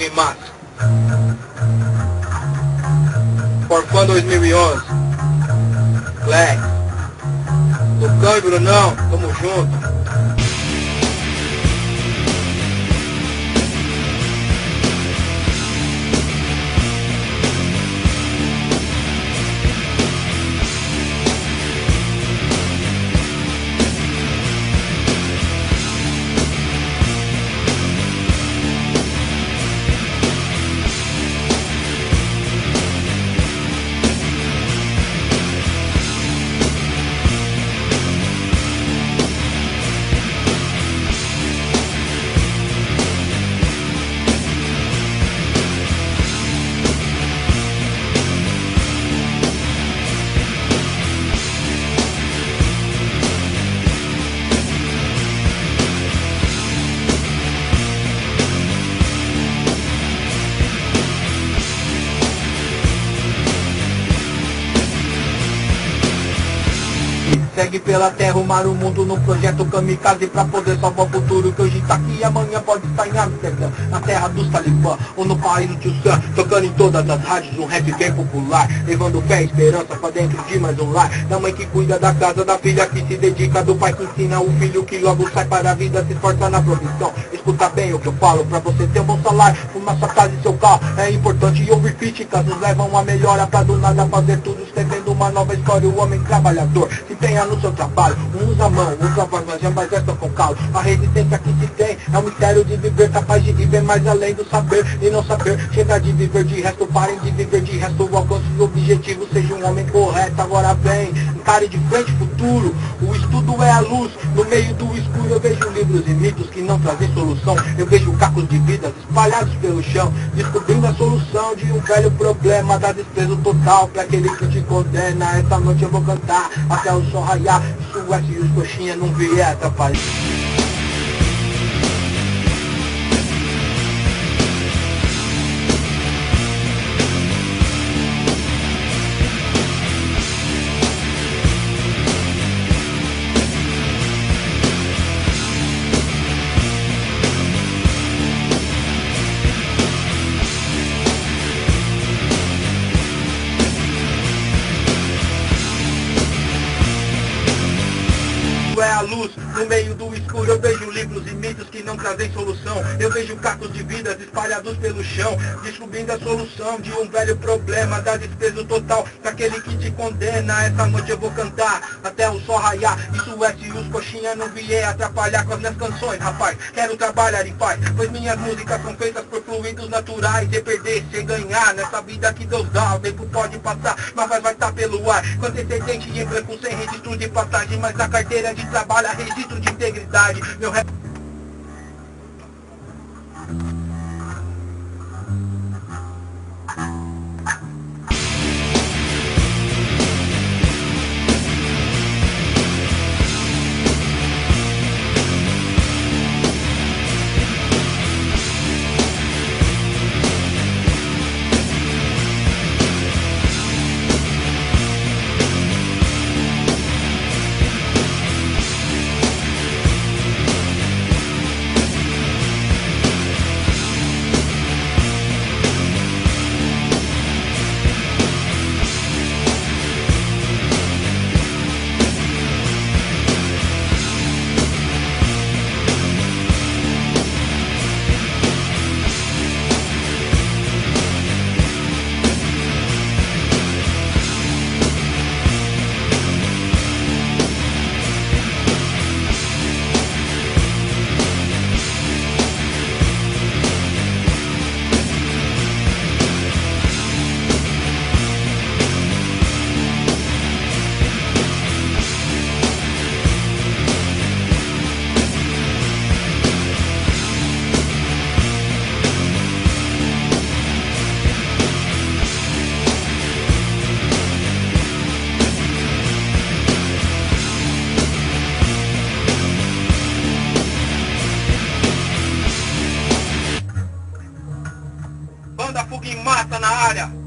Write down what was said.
Fuga em Massa. Forfã 2011. Black. Lucão e Brunão, tamo junto. Segue pela terra, rumar o mundo no projeto Kamikaze pra poder salvar o futuro que hoje tá aqui e amanhã pode estar em Amsterdã, na terra dos Talibã ou no país do Tio Sam, tocando em todas as rádios um rap bem popular, levando fé e esperança pra dentro de mais um lar, da mãe que cuida da casa, da filha que se dedica, do pai que ensina o filho que logo sai para a vida, se esforça na profissão. Escuta bem o que eu falo pra você ter um bom salário, fumar sua casa e seu carro, é importante ouvir críticas, nos levam a melhora pra do nada fazer tudo, escrevendo uma nova história, o homem trabalhador se empenha no seu trabalho, usa a mão, usa a voz, mas jamais esta com calo. A resistência que se tem é o mistério de viver, capaz de viver mais além do saber e não saber. Chega de viver de resto, parem de viver de resto, alcance os objetivos, seja um homem correto. Agora vem, encare de frente futuro, o estudo é a luz, no meio do escuro eu vejo livros e mitos que não trazem solução. Eu vejo cacos de vidas espalhados pelo chão, descobrindo a solução de um velho problema, da desprezo total pra aquele que te condena. Essa noite eu vou cantar até o sol raiar, se os coxinha não vier atrapalhar. É a luz, no meio do escuro eu vejo livros e mitos que não trazem solução. Eu vejo cacos de vidas espalhados pelo chão, descobrindo a solução de um velho problema, da desprezo total daquele que te condena. Essa noite eu vou cantar até o sol raiar, isso é se os coxinha não vier atrapalhar com as minhas canções, rapaz. Quero trabalhar em paz, pois minhas músicas são feitas por fluidos naturais. E perder sem ganhar, nessa vida que Deus dá, o tempo pode passar, mas vai estar pelo ar, com antecedente em branco sem registro de passagem, mas na carteira de trabalho registro de integridade. Meu rap... Fuga em Massa na área.